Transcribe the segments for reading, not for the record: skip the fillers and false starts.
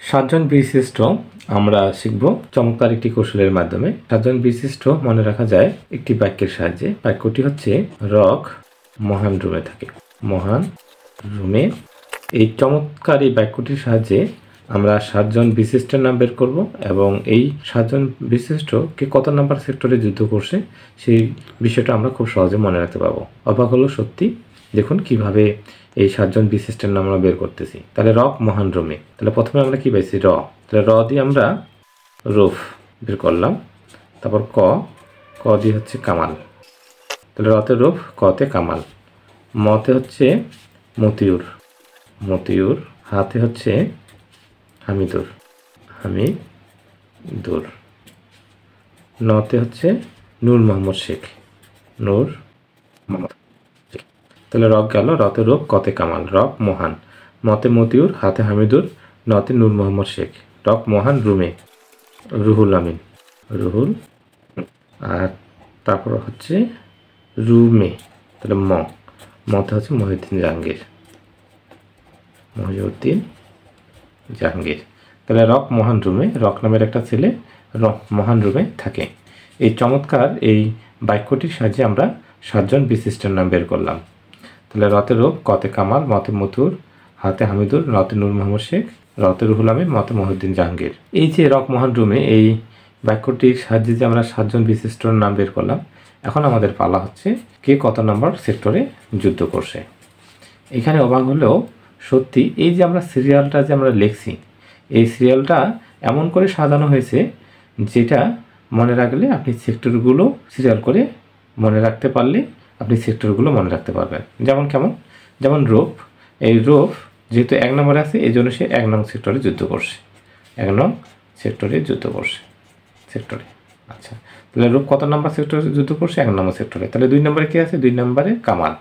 সাতজন বিশিষ্ট আমরা শিখব চমৎকার একটি কৌশলের মাধ্যমে। সাতজন বিশিষ্ট মনে রাখা যায় একটি বাক্যের সাহায্যে। বাক্যটি হচ্ছে রক মহান রুমে থাকে। মহান রুমে। এই চমৎকার এই বাক্যটির সাহায্যে আমরা সাতজন বিশিষ্টের নাম বের করব এবং এই সাতজন বিশিষ্ট কে কত নাম্বার সেক্টরে যুদ্ধ করছে সেই বিষয়টা আমরা খুব সহজে মনে রাখতে পারবো। অবাক হলো সত্যি। দেখুন কিভাবে এই সাতজন বিশিষ্টের নাম আমরা বের করতেছি। তাহলে রক মহান রুমে, তাহলে প্রথমে আমরা কি পাইছি র, তাহলে র দিয়ে আমরা রুফ বের করলাম। তারপর ক দিয়ে হচ্ছে কামাল, তাহলে রতে রুফ, কতে কামাল। মতে হচ্ছে মতিউর, হাতে হচ্ছে হামিদুর, নতে হচ্ছে নূর মোহাম্মদ শেখ, তাহলে রক গেল। রতে রূপ, কতে কামাল, রক মহান, মতে মতিউর, হাতে হামিদুর, নতে নূর মোহাম্মদ শেখ। রক মহান রুমে রুহুল আমিন, আর তারপর হচ্ছে রুমে, তাহলে মতে হচ্ছে মহিউদ্দিন জাহাঙ্গীর। তাহলে রক মহান রুমে, রক নামের একটা ছেলে রক মহান রুমে থাকে। এই চমৎকার এই বাক্যটির সাহায্যে আমরা সাতজন বিশিষ্টের নাম বের করলাম। তাহলে রতে রূপ, কতে কামাল, মতে মতুর, হাতে হামিদুর, নতে নূর মোহাম্মদ শেখ, রতে রুহুল আমিন, মতে মহিউদ্দিন জাহাঙ্গীর। এই যে রক মহান রুমে এই বাক্যটির সাহায্যে যে আমরা সাতজন বিশিষ্টর নাম বের করলাম, এখন আমাদের পালা হচ্ছে কে কত নম্বর সেক্টরে যুদ্ধ করছে। এখানে অবাক হলেও সত্যি এই যে আমরা সিরিয়ালটা যে আমরা লিখছি, এই সিরিয়ালটা এমন করে সাজানো হয়েছে যেটা মনে রাখলে আপনি সেক্টরগুলো সিরিয়াল করে মনে রাখতে পারলে আপনি সেক্টরগুলো মনে রাখতে পারবেন। যেমন রূপ, এই রূপ যেহেতু 1 নম্বরে আছে এই জন্য সে 1 নং সেক্টরে যুদ্ধ করছে, 1 নং সেক্টরে যুদ্ধ করছে সেক্টরে। আচ্ছা, তাহলে রূপ কত নম্বর সেক্টরে যুদ্ধ করছে? 1 নম্বর সেক্টরে। তাহলে 2 নম্বরে কে আছে? 2 নম্বরে কামাল,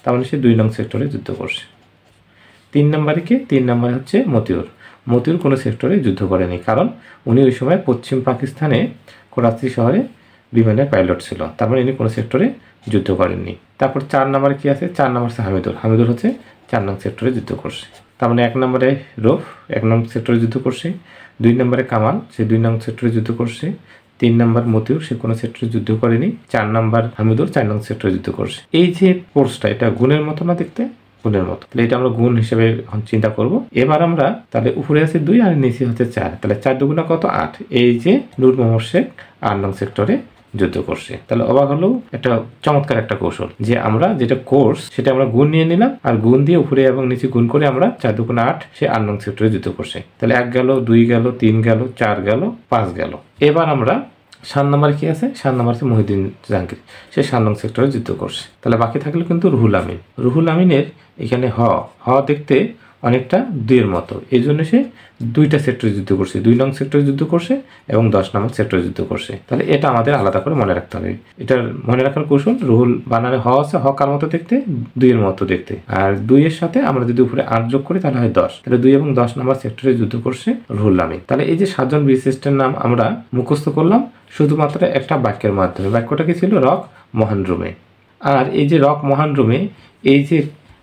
তার মানে সে 2 নং সেক্টরে যুদ্ধ করছে। 3 নম্বরে কে? 3 নম্বরে হচ্ছে মতিউর কোনো সেক্টরে যুদ্ধ করেনি, কারণ উনি ওই সময় পশ্চিম পাকিস্তানে করাচি শহরে বিমানের পাইলট ছিল, তার মানে ইনি কোনো সেক্টরে যুদ্ধ করেননি। তারপর 4 নম্বরে কি আছে? 4 নম্বর হচ্ছে হামিদুর হচ্ছে 4 নং সেক্টরে যুদ্ধ করছে। তার মানে 1 নম্বরে রূপ 1 নং সেক্টরে যুদ্ধ করছে, 2 নম্বরে কামাল সে 2 নং সেক্টরে যুদ্ধ করছে, 3 নম্বর মতিউর সে কোনো সেক্টরে যুদ্ধ করেনি, 4 নম্বর হামিদুর 4 নং সেক্টরে যুদ্ধ করছে। এই যে কোর্সটা এটা গুণের মতো না দেখতে? গুণের মতো। তাহলে এটা আমরা গুণ হিসেবে চিন্তা করব। এবার আমরা তাহলে উপরে আছে 2 আর নিচে হচ্ছে 4, তাহলে 4 দুগুণা কত? 8। এই যে নূর মোহাম্মদ শেখ 8 নং সেক্টরে যুদ্ধ করছে। তাহলে অবাক হলো একটা চমৎকার একটা কৌশল যে আমরা যেটা কোর্স সেটা আমরা গুণ নিয়ে নিলাম, আর গুণ দিয়ে উপরে এবং নিচে গুণ করে আমরা 4 দুগুণা 8 সে 8 নং সেক্টরে যুদ্ধ করছে। তাহলে 1 গেল, 2 গেল, 3 গেল, 4 গেল, 5 গেল। এবার আমরা 7 নম্বরে কি আছে? 7 নম্বর আছে মহিউদ্দিন জাহাঙ্গীর, সে 7 নং সেক্টরে যুদ্ধ করছে। তাহলে বাকি থাকলো কিন্তু রুহুল আমিনের এখানে হ দেখতে অনেকটা 2 এর মতো, এই জন্য সে 2টা সেক্টরে যুদ্ধ করছে, 2 নং সেক্টরে যুদ্ধ করছে এবং 10 নম্বর সেক্টরে যুদ্ধ করছে। তাহলে এটা আমাদের আলাদা করে মনে রাখতে হবে। এটার মনে রাখার কৌশল, রুহুল বানানে হ আছে, হ কার মতো দেখতে? 2 এর মতো দেখতে, আর 2 এর সাথে আমরা যদি উপরে 8 যোগ করি তাহলে হয় 10। তাহলে 2 এবং 10 নম্বর সেক্টরে যুদ্ধ করছে রুহুল আমিন। তাহলে এই যে 7 জন বিশিষ্টের নাম আমরা মুখস্থ করলাম শুধুমাত্র একটা বাক্যের মাধ্যমে। বাক্যটা কি ছিল? রক মহান রুমে। আর এই যে রক মহান রুমে এই যে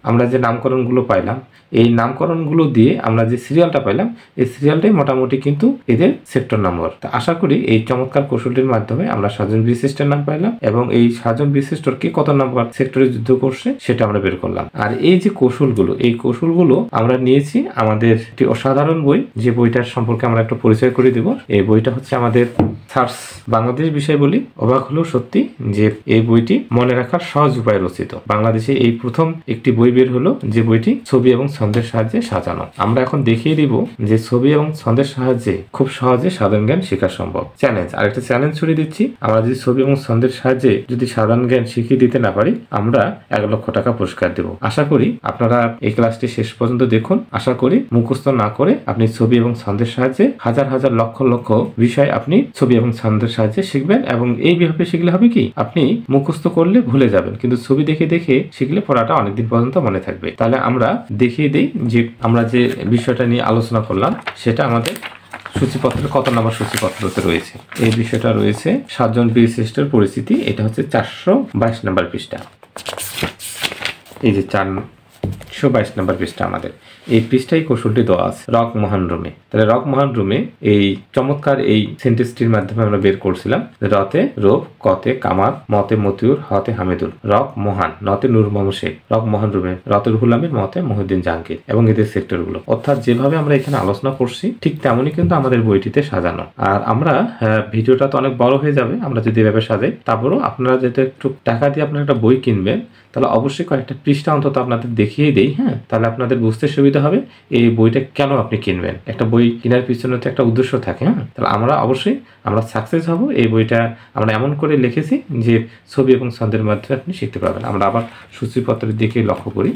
আমরা যে নামকরণগুলো পাইলাম, এই নামকরণগুলো দিয়ে আমরা যে সিরিয়ালটা পাইলাম, এই সিরিয়ালটাই মোটামুটি কিন্তু এদের সেক্টর নম্বর। তা আশা করি এই চমৎকার কৌশলটির মাধ্যমে আমরা 7 জন বিশিষ্টের নাম পাইলাম এবং এই 7 জন বিশিষ্টর কে কত নম্বর সেক্টরে যুদ্ধ করছে সেটা আমরা বের করলাম। আর এই যে কৌশলগুলো, এই কৌশলগুলো আমরা নিয়েছি আমাদের একটি অসাধারণ বই, যে বইটার সম্পর্কে আমরা একটু পরিচয় করে দেব। এই বইটা হচ্ছে আমাদের সার্চ বাংলাদেশ বিষয় বলি। অবাক হলেও সত্যি যে এই বইটি মনে রাখার সহজ উপায়ে রচিত। বাংলাদেশে এই প্রথম একটি বই বের হলো যে বইটি ছবি এবং ছন্দের সাহায্যে সাজানো। আমরা এখন দেখিয়ে দিব যে ছবি এবং ছন্দের সাহায্যে খুব সহজে সাধারণ জ্ঞান শেখা সম্ভব। চ্যালেঞ্জ, আরেকটা চ্যালেঞ্জ ছড়িয়ে দিচ্ছি। আমরা যদি ছবি এবং ছন্দের সাহায্যে যদি সাধারণ জ্ঞান শিখিয়ে দিতে না পারি, আমরা 1 লক্ষ টাকা পুরস্কার দেব। আশা করি আপনারা এই ক্লাসটি শেষ পর্যন্ত দেখুন। আশা করি মুখস্থ না করে আপনি ছবি এবং ছন্দের সাহায্যে হাজার হাজার লক্ষ লক্ষ বিষয় আপনি ছবি এবং ছন্দের সাহায্যে শিখবেন। এবং এইভাবে শিখলে হবে কি, আপনি মুখস্থ করলে ভুলে যাবেন, কিন্তু ছবি দেখে দেখে শিখলে পড়াটা অনেকদিন পর্যন্ত মনে থাকবে। তাহলে আমরা দেখিয়ে দিই যে আমরা যে বিষয়টা নিয়ে আলোচনা করলাম সেটা আমাদের সূচিপত্রের কত নম্বর সূচিপত্রতে রয়েছে। এই বিষয়টা রয়েছে 7 জন বিশিষ্টের পরিচিতি, এটা হচ্ছে 422 নম্বর পৃষ্ঠা। এই যে 422 নম্বর পৃষ্ঠা আমাদের এই পৃষ্ঠায় কৌশলটি দেওয়া আছে, রক মহান রোমে। তাহলে রক মহান রোমে এই চমৎকার এই সেন্টেন্সটির মাধ্যমে আমরা বের করছিলাম রতে রোপ, কতে কামার, মতে মতিউর, হতে হামিদুল, রক মহান, নতে নূর মোহাম্মদ শেখ, রক মহান রোমে রতে রুহুল আমিন, মতে মহিউদ্দিন জাহাঙ্গীর এবং এদের সেক্টরগুলো। অর্থাৎ যেভাবে আমরা এখানে আলোচনা করছি ঠিক তেমনই কিন্তু আমাদের বইটিতে সাজানো। আর আমরা ভিডিওটা তো অনেক বড় হয়ে যাবে আমরা যদি এভাবে সাজাই, তারপরেও আপনারা যেটা একটু টাকা দিয়ে আপনারা একটা বই কিনবেন তাহলে অবশ্যই কয়েকটা পৃষ্ঠা অন্তত আপনাদের দেখিয়ে দেই, হ্যাঁ, তাহলে আপনাদের বুঝতে সুবিধা হবে এই বইটা কেন আপনি কিনবেন। একটা বই কেনার পিছনে তো একটা উদ্দেশ্য থাকে, হ্যাঁ, তাহলে আমরা সাকসেস হব। এই বইটা আমরা এমন করে লিখেছি যে ছবি এবং ছন্দের মাধ্যমে আপনি শিখতে পারবেন। আমরা আবার সূচিপত্রের দিকে লক্ষ্য করি।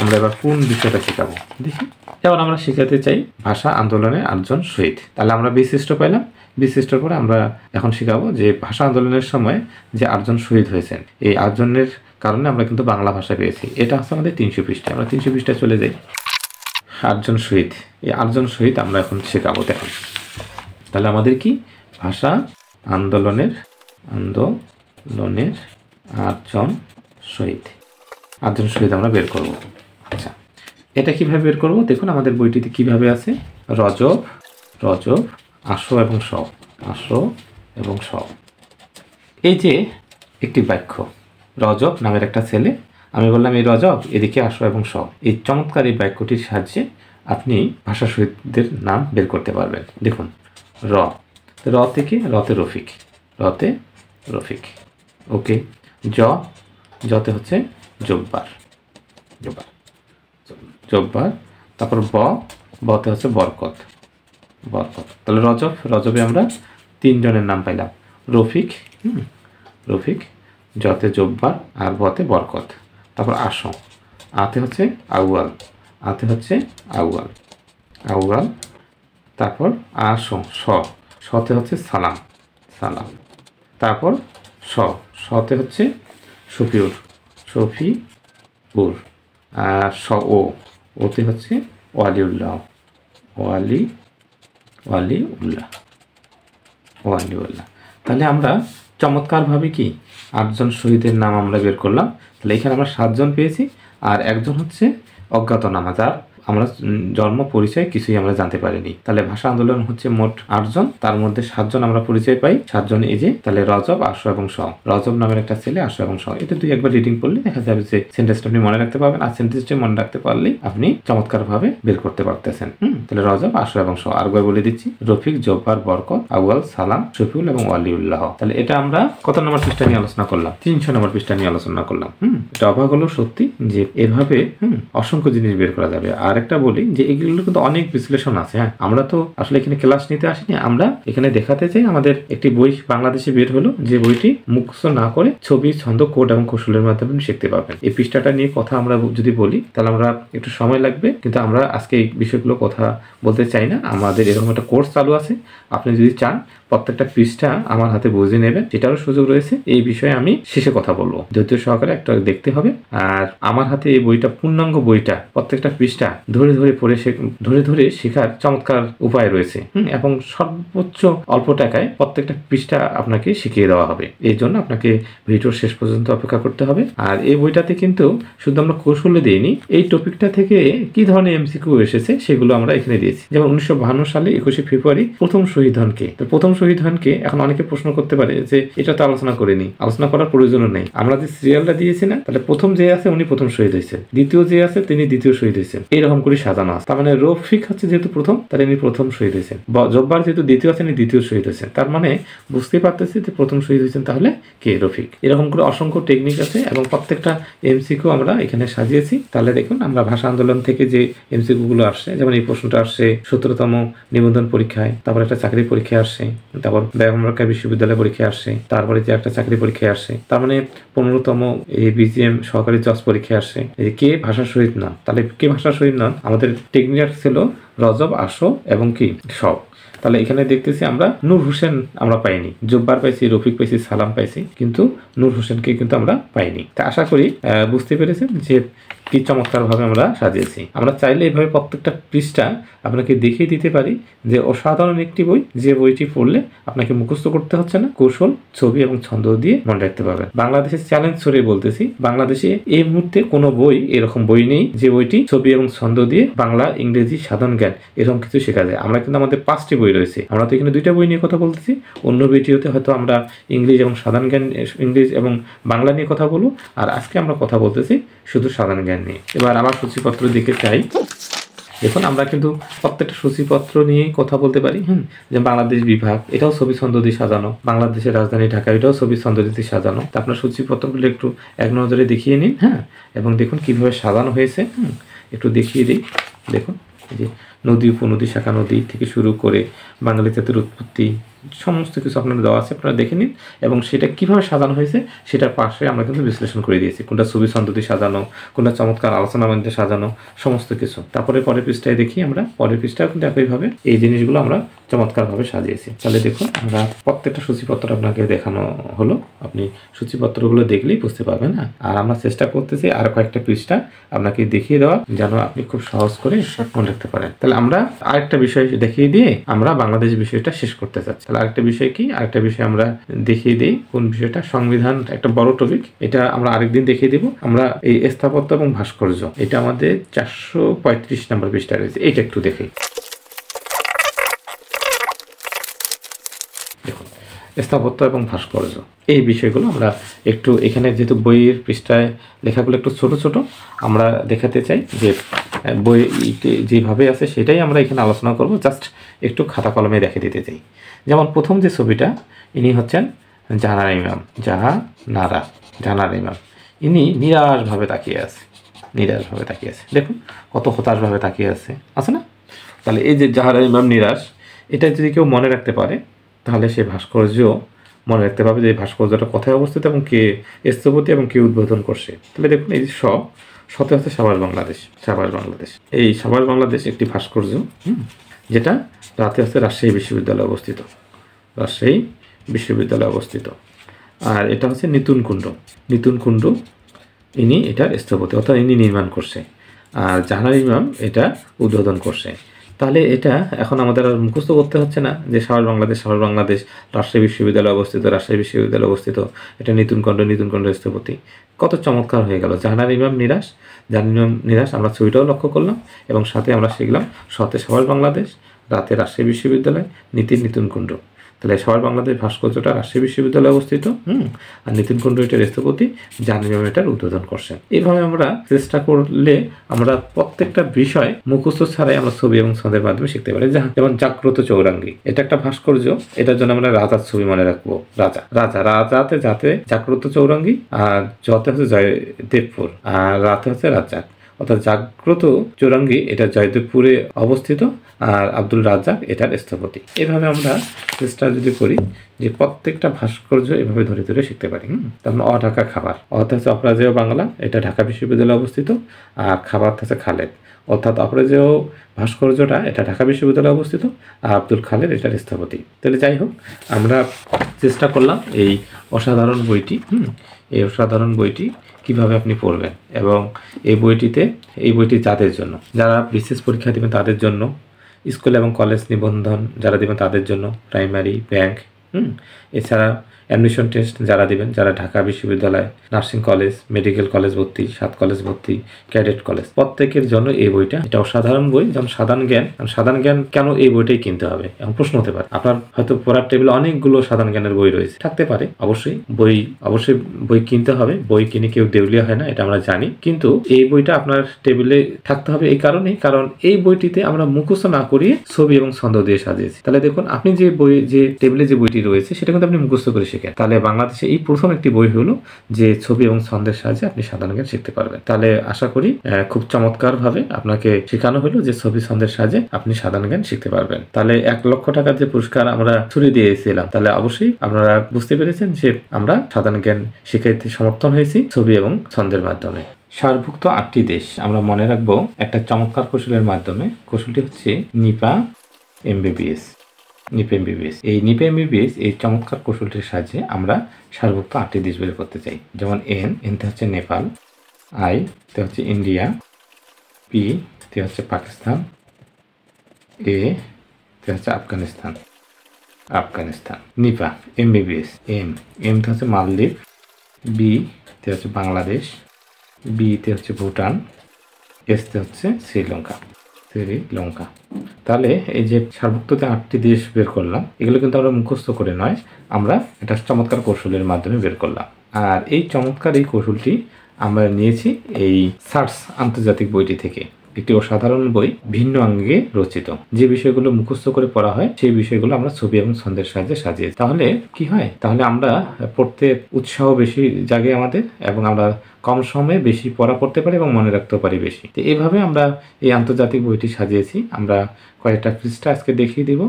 আমরা এবার কোন বিষয়টা শেখাবো দেখি। যেমন আমরা শেখাতে চাই ভাষা আন্দোলনে 8 জন শহীদ। তাহলে আমরা বিশিষ্ট পাইলাম, বিশিষ্টর পরে আমরা এখন শেখাবো যে ভাষা আন্দোলনের সময় যে 8 জন শহীদ হয়েছেন, এই 8 জনের কারণে আমরা কিন্তু বাংলা ভাষা পেয়েছি। এটা হচ্ছে আমাদের 300 পৃষ্ঠা। আমরা 300 পৃষ্ঠায় চলে যাই। 8 জন শহীদ, এই 8 জন শহীদ আমরা এখন শেখাবো। দেখুন তাহলে আমাদের কি ভাষা আন্দোলনের 8 জন শহীদ, 8 জন শহীদ আমরা বের করব। আচ্ছা, এটা কিভাবে বের করব দেখুন আমাদের বইটিতে কিভাবে আছে। রজব, আশো এবং স। এই যে একটি বাক্য, রজব নামের একটা ছেলে, আমি বললাম এই রজব, এদিকে আশো এবং স। এই চমৎকার এই বাক্যটির সাহায্যে আপনি ভাষা শহীদদের নাম বের করতে পারবেন। দেখুন র থেকে রতে রফিক, ওকে। জতে হচ্ছে জব্বার, তারপর বতে হচ্ছে বরকত। তাহলে রজবে আমরা 3 জনের নাম পাইলাম, রফিক, জতে জব্বার আর বতে বরকত। তারপর আশো, আতে হচ্ছে আউয়াল, তারপর আশো, সতে হচ্ছে সালাম। তারপর সতে হচ্ছে শফিউর, আর ওতে হচ্ছে ওয়ালিউল্লাহ। তাহলে আমরা চমৎকারভাবে কি 8 জন শহীদের নাম আমরা বের করলাম। তাহলে এখানে আমরা 7 জন পেয়েছি, আর একজন হচ্ছে অজ্ঞাতনামা, যার আমরা জন্ম পরিচয় কিছুই আমরা জানতে পারিনি। তাহলে ভাষা আন্দোলন হচ্ছে মোট 8 জন, তার মধ্যে 7 জন আমরা পরিচয় পাই। 7 জন এই যে, তাহলে রজব, আশো এবং স। রজব নামের একটা ছেলে, আশো এবং স, এটা 2-1বার রিডিং করলে দেখা যাবে যে সেন্টেন্সটা আপনি মনে রাখতে পারবেন। আর সেন্টেন্সটা মনে রাখতে পারলে আপনি চমৎকারভাবে বের করতে পারতেছেন। তাহলে রজব, আশো এবং স। আর বলে দিচ্ছি, রফিক, জব্বার, বরকত, আউয়াল, সালাম, শফিউল এবং ওয়ালিউল্লাহ। তাহলে এটা আমরা কত নম্বর পৃষ্ঠা নিয়ে আলোচনা করলাম? 300 নম্বর পৃষ্ঠা নিয়ে আলোচনা করলাম। এটা অবাক হলো সত্যি যে এভাবে অসংখ্য জিনিস বের করা যাবে। আর একটা বলি যে এগুলো কিন্তু অনেক বিশ্লেষণ আছে। হ্যাঁ, আমরা তো আসলে এখানে ক্লাস নিতে আসিনি, আমরা এখানে দেখাতে চাই আমাদের একটি বই বাংলাদেশে বের হলো, যে বইটি মুখস্থ না করে ছবি, ছন্দ, কোড এবং কৌশলের মাধ্যমে শিখতে পারবেন। এই পৃষ্ঠাটা নিয়ে কথা আমরা যদি বলি তাহলে আমরা একটু সময় লাগবে, কিন্তু আমরা আজকে এই বিষয়গুলো কথা বলতে চাই না। আমাদের এরকম একটা কোর্স চালু আছে, আপনি যদি চান প্রত্যেকটা পৃষ্ঠা আমার হাতে বুঝে নেবেন, সেটারও সুযোগ রয়েছে। এই বিষয়ে আমি শেষে কথা বলবো, ধৈর্য সহকারে একটা দেখতে হবে। আর আমার হাতে এই বইটা, পূর্ণাঙ্গ বইটা, প্রত্যেকটা পৃষ্ঠা ধরে ধরে শেখার চমৎকার উপায় রয়েছে, এবং সর্বোচ্চ অল্প টাকায় প্রত্যেকটা পৃষ্ঠা আপনাকে শিখিয়ে দেওয়া হবে। এই জন্য আপনাকে ভিডিওর শেষ পর্যন্ত অপেক্ষা করতে হবে। আর এই বইটাতে কিন্তু শুধু আমরা কৌশলে দিইনি, এই টপিকটা থেকে কি ধরনের এমসিকিউ এসেছে সেগুলো আমরা এখানে দিয়েছি। যেমন 1952 সালে 21শে ফেব্রুয়ারি প্রথম শহীদ হন কে? তো প্রথম শহীদ হন কে, এখন অনেকে প্রশ্ন করতে পারে যে এটা তো আলোচনা করিনি। আলোচনা করার প্রয়োজনও নেই, আমরা যে সিরিয়ালটা দিয়েছি না, তাহলে প্রথম যে আছে উনি প্রথম শহীদ হয়েছেন, দ্বিতীয় যে আছে তিনি দ্বিতীয় শহীদ হয়েছেন, এইরকম করে সাজানো আছে। তার মানে রফিক হচ্ছে যেহেতু প্রথম, তাহলে ইনি প্রথম শহীদ হয়েছেন। জব্বার যেহেতু দ্বিতীয় আছেন, ইনি দ্বিতীয় শহীদ হয়েছেন। তার মানে বুঝতেই পারতেছি যে প্রথম শহীদ হয়েছেন তাহলে কে? রফিক। এরকম করে অসংখ্য টেকনিক আছে এবং প্রত্যেকটা এমসিকিউ আমরা এখানে সাজিয়েছি। তাহলে দেখুন আমরা ভাষা আন্দোলন থেকে যে এমসিকিউ গুলো আসছে, যেমন এই প্রশ্নটা আসছে 17তম নিবন্ধন পরীক্ষায়, তারপর একটা চাকরি পরীক্ষায় আসছে, তারপর বেগম বিশ্ববিদ্যালয় পরীক্ষায় আসছে, তারপরে যে একটা চাকরি পরীক্ষায় আসছে, তার মানে 15তম এই বিজিএম সহকারী জজ পরীক্ষায় আসছে। এই কে ভাষা শহীদ নন? তাহলে কে ভাষা শহীদ নন? আমাদের টেকনিক ছিল রজব, আশো এবং কি সব। তাহলে এখানে দেখতেছি আমরা নূর হোসেন আমরা পাইনি, জব্বার পাইছি, রফিক পাইছি, সালাম পাইছি, কিন্তু নূর হোসেনকে কিন্তু আমরা পাইনি। তা আশা করি বুঝতে পেরেছেন যে কি চমৎকারভাবে আমরা সাজিয়েছি। আমরা চাইলে এইভাবে প্রত্যেকটা পৃষ্ঠা আপনাকে দেখিয়ে দিতে পারি যে অসাধারণ একটি বই, যে বইটি পড়লে আপনাকে মুখস্থ করতে হচ্ছে না, কৌশল, ছবি এবং ছন্দ দিয়ে মনে রাখতে পারবেন। বাংলাদেশের চ্যালেঞ্জ ছড়ে বলতেছি, বাংলাদেশে এই মুহূর্তে কোনো বই, এরকম বই নেই যে বইটি ছবি এবং ছন্দ দিয়ে বাংলা, ইংরেজি, সাধারণ জ্ঞান এরকম কিছু শেখা যায়। আমরা কিন্তু আমাদের 5টি বই রয়েছে, আমরা তো এখানে 2টা বই নিয়ে কথা বলতেছি, অন্য ভিডিওতে হয়তো আমরা ইংরেজি এবং সাধারণ জ্ঞান, ইংরেজি এবং বাংলা নিয়ে কথা বলবো, আর আজকে আমরা কথা বলতেছি শুধু সাধারণ জ্ঞান নিয়ে। এবার আমার সূচিপত্র দিকে চাই। দেখুন আমরা কিন্তু প্রত্যেকটা সূচিপত্র নিয়েই কথা বলতে পারি। যে বাংলাদেশ বিভাগ, এটাও ছবি ছন্দ দিয়ে সাজানো, বাংলাদেশের রাজধানী ঢাকা, এটাও ছবি ছন্দ দিয়ে সাজানো। তা আপনার সূচিপত্রগুলো একটু এক নজরে দেখিয়ে নিন, এবং দেখুন কিভাবে সাজানো হয়েছে, একটু দেখিয়ে দিই। দেখুন এই যে নদী, উপনদী, শাখা নদী থেকে শুরু করে বাঙালি জাতির উৎপত্তি, সমস্ত কিছু আপনারা দেওয়া আছে, আপনারা দেখে নিন। এবং সেটা কিভাবে সাজানো হয়েছে সেটার পাশে আমরা কিন্তু বিশ্লেষণ করে দিয়েছি, কোনটা ছবি ছন্দ দিয়ে সাজানো, কোনটা চমৎকার আলোচনা মধ্যে সাজানো, সমস্ত কিছু। তারপরে পরের পৃষ্ঠায় দেখি, আমরা পরের পৃষ্ঠায় কিন্তু একইভাবে এই জিনিসগুলো আমরা চমৎকারভাবে সাজিয়েছি। তাহলে দেখুন আমরা প্রত্যেকটা সূচিপত্র আপনাকে দেখানো হলো, আপনি সূচিপত্রগুলো দেখলেই বুঝতে পারবেন। আর আমরা চেষ্টা করতেছি আর কয়েকটা পৃষ্ঠা আপনাকে দেখিয়ে দেওয়া, যেন আপনি খুব সহজ করে মনে রাখতে পারেন। তাহলে আমরা আরেকটা বিষয় দেখিয়ে দিয়ে আমরা বাংলাদেশ বিষয়টা শেষ করতে চাচ্ছি। আরেকটা বিষয় কি, আরেকটা বিষয় আমরা দেখিয়ে দিই। কোন বিষয়টা? সংবিধান, একটা বড় টপিক, এটা আমরা আরেকদিন দেখিয়ে দিব। আমরা এই স্থাপত্য এবং ভাস্কর্য, এটা আমাদের 435 নম্বর পৃষ্ঠা রয়েছে, এটা একটু দেখি। দেখুন স্থাপত্য এবং ভাস্কর্য, এই বিষয়গুলো আমরা একটু এখানে, যেহেতু বইয়ের পৃষ্ঠায় লেখাগুলো একটু ছোট ছোট, আমরা দেখাতে চাই যে বই যেভাবে আছে সেটাই আমরা এখানে আলোচনা করব, জাস্ট একটু খাতা কলমে রেখে দিতে চাই। যেমন প্রথম যে ছবিটা, ইনি হচ্ছেন জাহানারা ইমাম, জাহানারা ইমাম। ইনি নিরাশভাবে তাকিয়ে আছে, দেখুন কত হতাশভাবে তাকিয়ে আছে না? তাহলে এই যে জাহানারা ইমাম নিরাশ, এটা যদি কেউ মনে রাখতে পারে তাহলে সেই ভাস্কর্য মনে রাখতে পারবে যে এই ভাস্কর্যটা কোথায় অবস্থিত এবং কে স্থপতি এবং কে উদ্বোধন করছে। তাহলে দেখুন এই যে সতে হচ্ছে সাভার বাংলাদেশ। এই সাভার বাংলাদেশ একটি ভাস্কর্য, যেটা রাতে হচ্ছে রাজশাহী বিশ্ববিদ্যালয়ে অবস্থিত। আর এটা হচ্ছে নিতুন কুণ্ড, ইনি এটার স্থপতি, অর্থাৎ ইনি নির্মাণ করছে। আর জাহানারা ইমাম এটা উদ্বোধন করছে। তাহলে এটা এখন আমাদের আর মুখস্থ করতে হচ্ছে না যে সাভার বাংলাদেশ রাজশাহী বিশ্ববিদ্যালয়ে অবস্থিত, এটা নিতুন কুণ্ড স্থপতি। কত চমৎকার হয়ে গেল। জাহানারা ইমাম নিরাশ আমরা ছবিটাও লক্ষ্য করলাম, এবং সাথে আমরা শিখলাম সতে সাভার বাংলাদেশ, রাতে রাজশাহী বিশ্ববিদ্যালয়, নিতুন কুণ্ড। তাহলে সাভার বাংলাদেশ ভাস্কর্যটা রাজশাহী বিশ্ববিদ্যালয়ে অবস্থিত, আর নিতুন কুণ্ড এটার স্থপতি, জাহানারা ইমাম এটার উদ্বোধন করছেন। এইভাবে আমরা চেষ্টা করলে আমরা প্রত্যেকটা বিষয় মুখস্থ ছাড়াই আমরা ছবি এবং ছন্দের মাধ্যমে শিখতে পারি। যেমন জাগ্রত চৌরাঙ্গি, এটা একটা ভাস্কর্য, এটার জন্য আমরা রাজার ছবি মনে রাখবো। রাজাতে যাতে জাগ্রত চৌরাঙ্গি, আর যতে হচ্ছে জয়দেবপুর, আর রাতে হচ্ছে রাজ্জাক, অর্থাৎ জাগ্রত চৌরাঙ্গি এটা জয়দেবপুরে অবস্থিত, আর আব্দুল রাজ্জাক এটার স্থপতি। এভাবে আমরা চেষ্টা যদি করি যে প্রত্যেকটা ভাস্কর্য এভাবে ধরে ধরে শিখতে পারি। তারপর অঢাকা খাবার, অর্থাৎ অপরাজেয় বাংলা, এটা ঢাকা বিশ্ববিদ্যালয়ে অবস্থিত, আর খাবার হচ্ছে খালেদ, অর্থাৎ অপরাজেয় ভাস্কর্যটা এটা ঢাকা বিশ্ববিদ্যালয়ে অবস্থিত, আর আব্দুল খালেদ এটার স্থপতি। তাহলে যাই হোক, আমরা চেষ্টা করলাম এই অসাধারণ বইটি কিভাবে আপনি পড়বেন, এবং এই বইটি যাদের জন্য, যারা বিশেষ পরীক্ষা দেবেন তাদের জন্য, স্কুল এবং কলেজ নিবন্ধন যারা দেবেন তাদের জন্য, প্রাইমারি, ব্যাংক, এছাড়া অ্যাডমিশন টেস্ট যারা দিবেন, যারা ঢাকা বিশ্ববিদ্যালয়, নার্সিং কলেজ, মেডিকেল কলেজ ভর্তি, 7 কলেজ ভর্তি, ক্যাডেট কলেজ, প্রত্যেকের জন্য এই বইটা, এটা অসাধারণ বই। যেমন সাধারণ জ্ঞান কেন এই বইটাই কিনতে হবে এমন প্রশ্ন হতে পারে। আপনার হয়তো পড়ার টেবিলে অনেকগুলো সাধারণ জ্ঞানের বই রয়েছে, থাকতে পারে, অবশ্যই বই কিনতে হবে। বই কিনে কেউ দেউলিয়া হয় না, এটা আমরা জানি, কিন্তু এই বইটা আপনার টেবিলে থাকতে হবে এই কারণেই, কারণ এই বইটিতে আমরা মুখস্থ না করিয়ে ছবি এবং ছন্দ দিয়ে সাজিয়েছি। তাহলে দেখুন আপনি যে টেবিলে যে বইটি রয়েছে সেটা কিন্তু আপনি মুখস্থ করে শেখেন, তাহলে বাংলাদেশে এই প্রথম একটি বই হলো যে ছবি এবং ছন্দের সাহায্যে আপনি সাধারণ জ্ঞান শিখতে পারবেন। তাহলে আশা করি খুব চমৎকার ভাবে আপনাকে শেখানো হলো যে ছবি ছন্দের সাহায্যে আপনি সাধারণ জ্ঞান শিখতে পারবেন। তাহলে 1 লক্ষ টাকার যে পুরস্কার আমরা ছুড়ে দিয়েছিলাম, তাহলে অবশ্যই আপনারা বুঝতে পেরেছেন যে আমরা সাধারণ জ্ঞান শিখাইতে সমর্থন হয়েছি ছবি এবং ছন্দের মাধ্যমে। সারভুক্ত 8টি দেশ আমরা মনে রাখবো একটা চমৎকার কৌশলের মাধ্যমে। কৌশলটি হচ্ছে নিপা এমবিবিএস। এই নিপা এমবিবিএস এই চমৎকার কৌশলটির সাহায্যে আমরা সারভুক্ত 8টি দেশ বের করতে চাই। যেমন এনতে হচ্ছে নেপাল, আই তে হচ্ছে ইন্ডিয়া, পি তে হচ্ছে পাকিস্তান, এ তে হচ্ছে আফগানিস্তান। নিপা এমবিবিএস। এম তে হচ্ছে মালদ্বীপ, বি তে হচ্ছে বাংলাদেশ, বি তে হচ্ছে ভুটান, এস তে হচ্ছে শ্রীলঙ্কা। তাহলে এই যে সার্বভৌমত্বে 8টি দেশ বের করলাম, এগুলো কিন্তু আমরা মুখস্থ করে নয়, আমরা একটা চমৎকার কৌশলের মাধ্যমে বের করলাম। আর এই চমৎকার এই কৌশলটি আমরা নিয়েছি এই সার্চ আন্তর্জাতিক বইটি থেকে। একটি অসাধারণ বই, ভিন্ন অঙ্গে রচিত। যে বিষয়গুলো মুখস্থ করে পড়া হয় সেই বিষয়গুলো আমরা ছবি এবং ছন্দের সাহায্যে সাজিয়ে, তাহলে কি হয়, তাহলে আমরা পড়তে উৎসাহ বেশি জাগে আমাদের, এবং আমরা কম সময়ে বেশি পড়া পড়তে পারি এবং মনে রাখতেও পারি বেশি। তো এইভাবে আমরা এই আন্তর্জাতিক বইটি সাজিয়েছি। আমরা কয়েকটা পৃষ্ঠা আজকে দেখিয়ে দিব।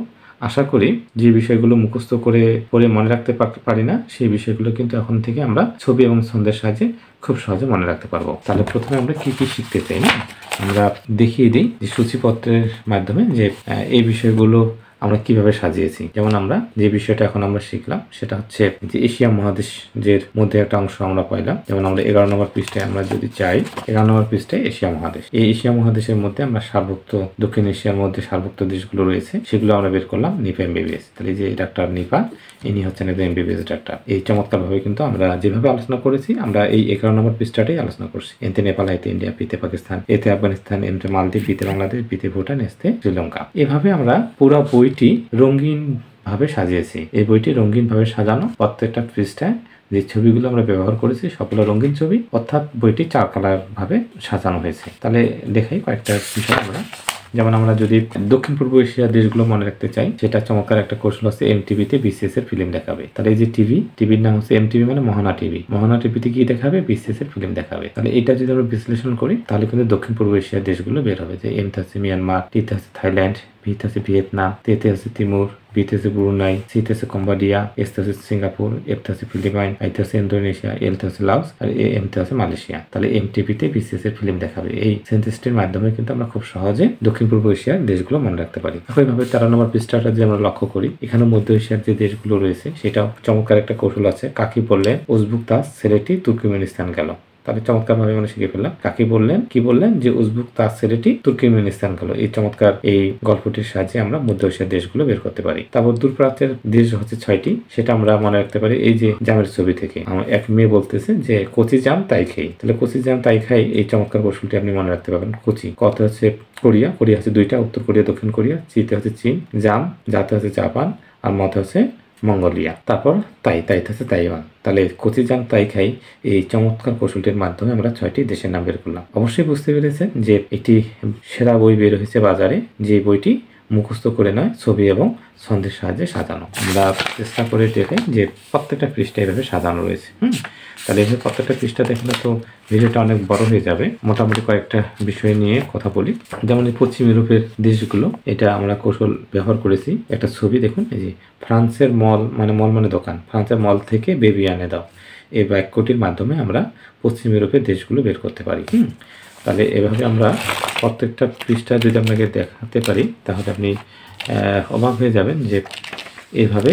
আশা করি যে বিষয়গুলো মুখস্থ করে পড়ে মনে রাখতে পারি না, সেই বিষয়গুলো কিন্তু এখন থেকে আমরা ছবি এবং ছন্দের সাহায্যে খুব সহজে মনে রাখতে পারবো। তাহলে প্রথমে আমরা কি কি শিখতে চাই না, আমরা দেখিয়ে দিই যে সূচিপত্রের মাধ্যমে যে এই বিষয়গুলো আমরা কিভাবে সাজিয়েছি। যেমন আমরা যে বিষয়টা এখন আমরা শিখলাম সেটা হচ্ছে যে এশিয়া মহাদেশের মধ্যে একটা অংশ আমরা পাইলাম। যেমন আমরা 11 নম্বর পৃষ্ঠায় আমরা যদি চাই, 11 নম্বর পৃষ্ঠায় এশিয়া মহাদেশ। এই এশিয়া মহাদেশের মধ্যে আমরা সার্বভৌমত্ব, দক্ষিণ এশিয়ার মধ্যে সার্বভৌমত্ব দেশগুলো রয়েছে, সেগুলো আমরা বের করলাম নিপা এমবিবিএস। তাহলে যে ডাক্তার নিপা, ইনি হচ্ছেন এমবিবিএস ডাক্তার। এই চমৎকার ভাবে কিন্তু আমরা যেভাবে আলোচনা করেছি, আমরা এই 11 নম্বর পৃষ্ঠাটাই আলোচনা করছি। এতে নেপাল, আইতে ইন্ডিয়া, পিতে পাকিস্তান, এতে আফগানিস্তান, এতে মালদ্বীপ, বিতে বাংলাদেশ, বিতে ভুটান, এতে শ্রীলঙ্কা। এভাবে আমরা পুরো বইটি রঙিন ভাবে সাজিয়েছি। এই বইটি রঙিন ভাবে সাজানো, প্রত্যেকটা পৃষ্ঠায় যে ছবিগুলো আমরা ব্যবহার করেছি সবগুলো রঙিন ছবি, অর্থাৎ বইটি 4 কালার ভাবে সাজানো হয়েছে। তাহলে দেখাই কয়েকটা বিষয় আমরা। যেমন আমরা যদি দক্ষিণ পূর্ব এশিয়ার দেশগুলো মনে রাখতে চাই, সেটা চমৎকার একটা কৌশল হচ্ছে এমটিভিতে বিসিএস এর ফিল্ম দেখাবে। তাহলে এই যে টিভির নাম হচ্ছে এমটিভি, মানে মোহনা টিভি। মোহনা টিভিতে কি দেখাবে? বিসিএস এর ফিল্ম দেখাবে। তাহলে এটা যদি আমরা বিশ্লেষণ করি তাহলে কিন্তু দক্ষিণ পূর্ব এশিয়ার দেশগুলো বের হবে। যে এমতে হচ্ছে মিয়ানমার, টিতে হচ্ছে থাইল্যান্ড, বিতে হচ্ছে ভিয়েতনাম, তেতে হচ্ছে তিমুর, বিতে হচ্ছে ব্রুনাই, সিতে হচ্ছে কম্বোডিয়া, এসতে হচ্ছে সিঙ্গাপুর, এফতে হচ্ছে ফিলিপাইন, আইতে হচ্ছে ইন্দোনেশিয়া, এলতে হচ্ছে লাওস, আর এমতে হচ্ছে মালয়েশিয়া। তাহলে এমটিভিতে বিসিএস এর ফিল্ম দেখাবে। এই সেন্টেন্সটির মাধ্যমে কিন্তু আমরা খুব সহজে দক্ষিণ পূর্ব এশিয়ার দেশগুলো মনে রাখতে পারি। একইভাবে 13 নম্বর পৃষ্ঠাটা যদি আমরা লক্ষ্য করি, এখানে মধ্য এশিয়ার যে দেশগুলো রয়েছে সেটাও চমৎকার একটা কৌশল আছে। কাকি বললেন উজবেকিস্তান ছেলেটি তুর্কমেনিস্তান গেল। তাহলে চমৎকার ভাবে আমরা শিখে ফেললাম। কাকি বললেন, কি বললেন, যে উজবেক তার ছেলেটি তুর্কমেনিস্তান গেল। এই চমৎকার এই গল্পটির সাহায্যে আমরা মধ্য এশিয়ার দেশগুলো বের করতে পারি। তারপর দূরপ্রাচ্যের দেশ হচ্ছে 6টি, সেটা আমরা মনে রাখতে পারি এই যে জামের ছবি থেকে। এক মেয়ে বলতেছে যে কচি জাম তাই খাই। তাহলে কচি জাম তাই খাই, এই চমৎকার কৌশলটি আপনি মনে রাখতে পারবেন। কচি কত হচ্ছে কোরিয়া, কোরিয়া হচ্ছে 2টা, উত্তর কোরিয়া, দক্ষিণ কোরিয়া। চিতে হচ্ছে চীন, জাম যাতে হচ্ছে জাপান, আর মতে হচ্ছে মঙ্গোলিয়া। তারপর তাই হচ্ছে তাইওয়ান। তাহলে কচি জাম তাই খাই, এই চমৎকার কৌশলটির মাধ্যমে আমরা 6টি দেশের নাম বের করলাম। অবশ্যই বুঝতে পেরেছেন যে একটি সেরা বই বের হয়েছে বাজারে, যে বইটি মুখস্থ করে নয়, ছবি এবং ছন্দের সাহায্যে সাজানো। আমরা চেষ্টা করে দেখে যে প্রত্যেকটা পৃষ্ঠা এভাবে সাজানো রয়েছে। তাহলে এভাবে প্রত্যেকটা পৃষ্ঠা দেখলে তো ভিডিওটা অনেক বড় হয়ে যাবে। মোটামুটি কয়েকটা বিষয় নিয়ে কথা বলি। যেমন এই পশ্চিম ইউরোপের দেশগুলো, এটা আমরা কৌশল ব্যবহার করেছি। একটা ছবি দেখুন, এই যে ফ্রান্সের মল, মানে মল মানে দোকান, ফ্রান্সের মল থেকে বেবি আনে দাও। এই বাক্যটির মাধ্যমে আমরা পশ্চিম ইউরোপের দেশগুলো বের করতে পারি। তাহলে এভাবে আমরা প্রত্যেকটা পৃষ্ঠা যদি আপনাকে দেখাতে পারি তাহলে আপনি অবাক হয়ে যাবেন যে এইভাবে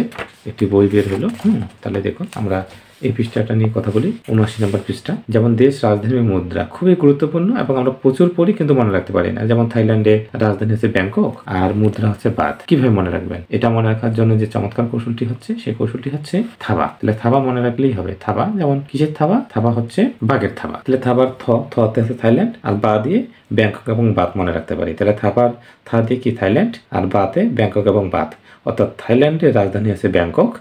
একটি বই বের হলো। তাহলে দেখুন আমরা এই পৃষ্ঠাটা নিয়ে কথা বলি। 79 নম্বর পৃষ্ঠা। যেমন দেশ, রাজধানী, মুদ্রা খুবই গুরুত্বপূর্ণ এবং আমরা প্রচুর পড়ি কিন্তু মনে রাখতে পারি না। যেমন থাইল্যান্ডে রাজধানী হচ্ছে ব্যাংকক আর মুদ্রা হচ্ছে বাত। কিভাবে মনে রাখবেন? এটা মনে রাখার জন্য যে চমৎকার কৌশলটি হচ্ছে, সেই কৌশলটি হচ্ছে থাবা। তাহলে থাবা মনে রাখলেই হবে। থাবা যেমন কিসের থাবা? থাবা হচ্ছে বাঘের থাবা। তাহলে থাবার থতে আছে থাইল্যান্ড, আর বা দিয়ে ব্যাংকক এবং বাত মনে রাখতে পারি। তাহলে থাবার থা দিয়ে কি থাইল্যান্ড, আর বাতে ব্যাংকক এবং বাত। অর্থাৎ থাইল্যান্ডের রাজধানী আছে ব্যাংকক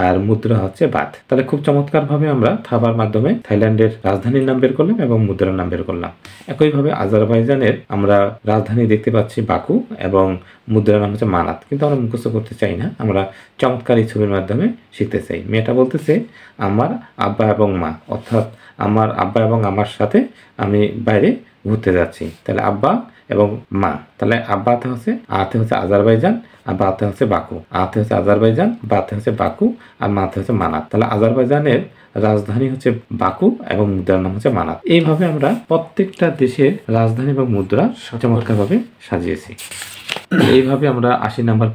আর মুদ্রা হচ্ছে বাত। তাহলে খুব চমৎকার চমৎকারভাবে আমরা থাবার মাধ্যমে থাইল্যান্ডের রাজধানীর নাম বের করলাম এবং মুদ্রার নাম বের করলাম। একইভাবে আজারবাইজানের আমরা রাজধানী দেখতে পাচ্ছি বাকু এবং মুদ্রার নাম হচ্ছে মানাত, কিন্তু আমরা মুখস্থ করতে চাই না, আমরা চমৎকার এই ছবির মাধ্যমে শিখতে চাই। মেয়েটা বলতেছে আমার আব্বা এবং মা, অর্থাৎ আমার আব্বা এবং আমার সাথে আমি বাইরে ঘুরতে যাচ্ছি। তাহলে আব্বা এবং মা, তাহলে আব্বাতে হচ্ছে আতে হচ্ছে আজারবাইজান আর বাতে হচ্ছে বাকু, আতে হচ্ছে আজারবাইজান, বাতে হচ্ছে বাকু আর মাতে হচ্ছে মানাত। তাহলে আজারবাইজানের রাজধানী হচ্ছে বাকু এবং মুদ্রার নাম হচ্ছে মানাত। এইভাবে আমরা প্রত্যেকটা দেশের রাজধানী এবং মুদ্রা চমৎকারভাবে সাজিয়েছি। এইভাবে আমরা 80 নম্বর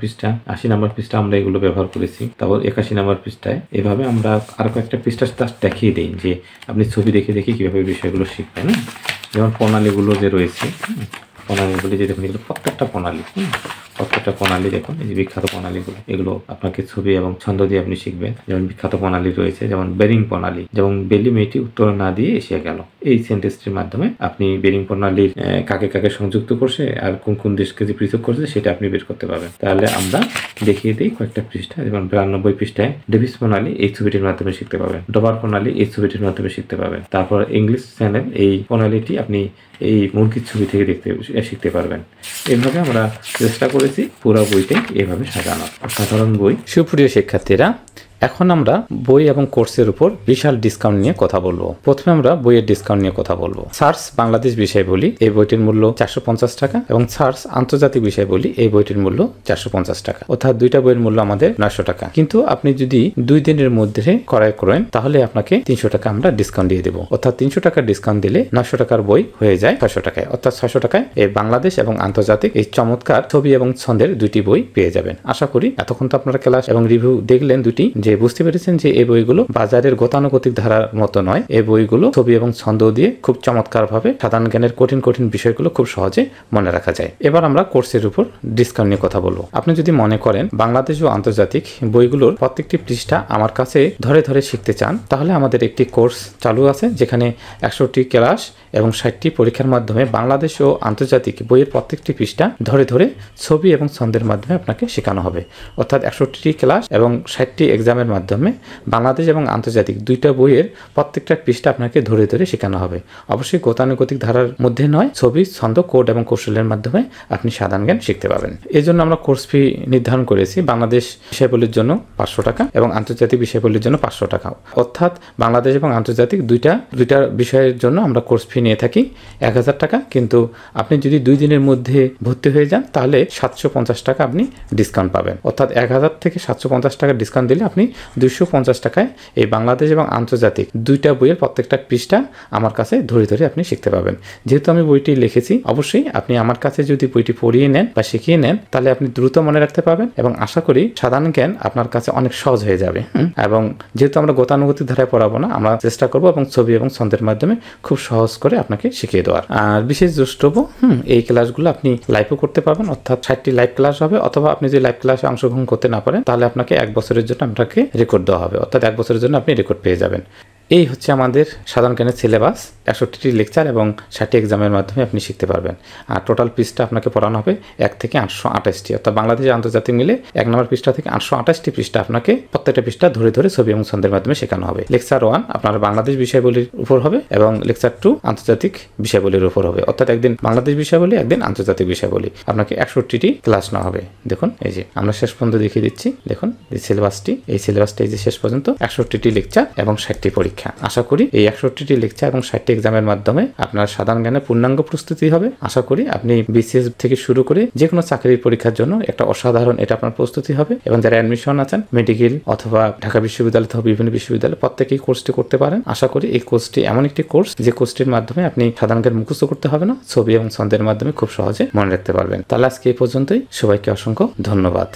পৃষ্ঠা আমরা এগুলো ব্যবহার করেছি। তারপর 81 নম্বর পৃষ্ঠায় এভাবে আমরা আরো কয়েকটা পৃষ্ঠা দেখিয়ে দিই যে আপনি ছবি দেখে দেখে কিভাবে বিষয়গুলো শিখবেন। যেমন প্রণালীগুলো যে রয়েছে, প্রণালীগুলি যে দেখুন, এগুলো প্রত্যেকটা প্রণালী দেখুন, এই যে বিখ্যাত প্রণালীগুলো, এগুলো আপনাকে ছবি এবং ছন্দ দিয়ে আপনি শিখবেন। যেমন বিখ্যাত প্রণালী রয়েছে, যেমন বেরিং প্রণালী, যেমন বেলি মেয়েটি উত্তর না দিয়ে এসে গেল। এই সেন্টেন্সটির মাধ্যমে আপনি বেরিং প্রণালীর কাকে কাকে সংযুক্ত করছে আর কোন কোন দেশকে যে পৃথক করছে সেটা আপনি বের করতে পারবেন। তাহলে আমরা দেখিয়ে দিই কয়েকটা পৃষ্ঠা। যেমন 92 পৃষ্ঠায় ডেভিস প্রণালী এই ছবিটির মাধ্যমে শিখতে পাবেন, ডোবার প্রণালী এই ছবিটির মাধ্যমে শিখতে পাবেন। তারপর ইংলিশ চ্যানেল এই প্রণালীটি আপনি এই মুরগির ছবি থেকে শিখতে পারবেন। এইভাবে আমরা চেষ্টা করেছি পুরো বইটাই এভাবে সাজানো, সাধারণ বই। সুপ্রিয় শিক্ষার্থীরা, এখন আমরা বই এবং কোর্সের উপর বিশাল ডিসকাউন্ট নিয়ে কথা বলবো। প্রথমে আমরা বইয়ের ডিসকাউন্ট নিয়ে কথা বলবো। সার্চ বাংলাদেশ বিষয় বলি এই বইটির মূল্য 450 টাকা এবং সার্চ আন্তর্জাতিক বিষয় বলি এই বইটির মূল্য 450 টাকা, অর্থাৎ দুইটা বইয়ের মূল্য আমাদের 900 টাকা। কিন্তু আপনি যদি 2 দিনের মধ্যে ক্রয় করেন তাহলে আপনাকে 300 টাকা আমরা ডিসকাউন্ট দিয়ে দেবো, অর্থাৎ 300 টাকার ডিসকাউন্ট দিলে 900 টাকার বই হয়ে যায় 600 টাকায়, অর্থাৎ 600 টাকায় এই বাংলাদেশ এবং আন্তর্জাতিক এই চমৎকার ছবি এবং ছন্দের দুইটি বই পেয়ে যাবেন। আশা করি এতক্ষণ তো আপনারা ক্লাস এবং রিভিউ দেখলেন দুটি, যে বুঝতে পেরেছেন যে এই বইগুলো বাজারের গতানুগতিক ধারার মতো নয়। এই বইগুলো ছবি এবং ছন্দ দিয়ে খুব চমৎকার ভাবে সাধারণ জ্ঞানের কঠিন কঠিন বিষয়গুলো খুব সহজে মনে রাখা যায়। এবার আমরা কোর্সের উপর ডিসকাউন্ট নিয়ে কথা বলবো। আপনি যদি মনে করেন বাংলাদেশ ও আন্তর্জাতিক বইগুলোর প্রত্যেকটি পৃষ্ঠা আমার কাছে ধরে ধরে শিখতে চান, তাহলে আমাদের একটি কোর্স চালু আছে যেখানে 100টি ক্লাস এবং 60টি পরীক্ষার মাধ্যমে বাংলাদেশ ও আন্তর্জাতিক বইয়ের প্রত্যেকটি পৃষ্ঠা ধরে ধরে ছবি এবং ছন্দের মাধ্যমে আপনাকে শেখানো হবে। অর্থাৎ 100টি ক্লাস এবং 60টি এক্সামের মাধ্যমে বাংলাদেশ এবং আন্তর্জাতিক দুইটা বইয়ের প্রত্যেকটা পৃষ্ঠা আপনাকে ধরে ধরে শেখানো হবে। অবশ্যই গতানুগতিক ধারার মধ্যে নয়, ছবি, ছন্দ, কোড এবং কৌশলের মাধ্যমে আপনি সাধারণ জ্ঞান শিখতে পাবেন। এই জন্য আমরা কোর্স ফি নির্ধারণ করেছি বাংলাদেশ বিষয়বলির জন্য 500 টাকা এবং আন্তর্জাতিক বিষয়বলির জন্য 500 টাকা, অর্থাৎ বাংলাদেশ এবং আন্তর্জাতিক দুইটা বিষয়ের জন্য আমরা কোর্স ফি নিয়ে থাকি 1000 টাকা। কিন্তু আপনি যদি 2 দিনের মধ্যে ভর্তি হয়ে যান তাহলে 750 টাকা আপনি ডিসকাউন্ট পাবেন, অর্থাৎ 1000 থেকে 750 টাকা ডিসকাউন্ট দিলে আপনি 250 টাকায় এই বাংলাদেশ এবং আন্তর্জাতিক দুইটা বইয়ের প্রত্যেকটা পৃষ্ঠা আমার কাছে ধরে ধরে আপনি শিখতে পাবেন। যেহেতু আমি বইটি লিখেছি, অবশ্যই আপনি আমার কাছে যদি বইটি পড়িয়ে নেন বা শিখিয়ে নেন তাহলে আপনি দ্রুত মনে রাখতে পারবেন এবং আশা করি সাধারণ জ্ঞান আপনার কাছে অনেক সহজ হয়ে যাবে। এবং যেহেতু আমরা গতানুগতিক ধারায় পড়াবো না, আমরা চেষ্টা করবো এবং ছবি এবং ছন্দের মাধ্যমে খুব সহজ করে আপনাকে শিখিয়ে দেওয়ার। আর বিশেষ দ্রষ্টব্য, এই ক্লাসগুলো আপনি লাইভও করতে পারবেন, অর্থাৎ 60টি লাইভ ক্লাস হবে, অথবা আপনি যদি লাইভ ক্লাসে অংশগ্রহণ করতে না পারেন তাহলে আপনাকে 1 বছরের জন্য আপনাকে রেকর্ড দেওয়া হবে, অর্থাৎ 1 বছরের জন্য আপনি রেকর্ড পেয়ে যাবেন। এই হচ্ছে আমাদের সাধারণ জ্ঞানের সিলেবাস। 61টি লেকচার এবং 60টি এক্সামের মাধ্যমে আপনি শিখতে পারবেন। আর টোটাল পৃষ্ঠা আপনাকে পড়ানো হবে 1 থেকে 828টি, অর্থাৎ বাংলাদেশ আন্তর্জাতিক মিলে 1 নম্বর পৃষ্ঠা থেকে 828টি পৃষ্ঠা আপনাকে প্রত্যেকটা পৃষ্ঠা ধরে ধরে ছবি এবং ছন্দের মাধ্যমে শেখানো হবে। লেকচার 1 আপনার বাংলাদেশ বিষয়বলির উপর হবে এবং লেকচার 2 আন্তর্জাতিক বিষয়বলির উপর হবে, অর্থাৎ একদিন বাংলাদেশ বিষয়বলি, একদিন আন্তর্জাতিক বিষয়বলি। আপনাকে 61টি ক্লাস নেওয়া হবে। দেখুন এই যে আমরা শেষ পর্যন্ত দেখিয়ে দিচ্ছি, দেখুন এই সিলেবাসটি, এই যে শেষ পর্যন্ত 61টি লেকচার এবং 60টি পরীক্ষা। আশা করি এই 61টি লেকচার এবং 60টি এক্সামের মাধ্যমে আপনার সাধারণ জ্ঞানের পূর্ণাঙ্গ প্রস্তুতি হবে। আশা করি আপনি বিসিএস থেকে শুরু করে যে কোনো চাকরির পরীক্ষার জন্য একটা অসাধারণ এটা আপনার প্রস্তুতি হবে। এবং যারা অ্যাডমিশন আছেন মেডিকেল অথবা ঢাকা বিশ্ববিদ্যালয় অথবা বিভিন্ন বিশ্ববিদ্যালয়, প্রত্যেকেই কোর্সটি করতে পারেন। আশা করি এই কোর্সটি এমন একটি কোর্স যে কোর্সটির মাধ্যমে আপনি সাধারণ জ্ঞান মুখস্থ করতে হবে না, ছবি এবং ছন্দের মাধ্যমে খুব সহজে মনে রাখতে পারবেন। তাহলে আজকে এই পর্যন্তই। সবাইকে অসংখ্য ধন্যবাদ।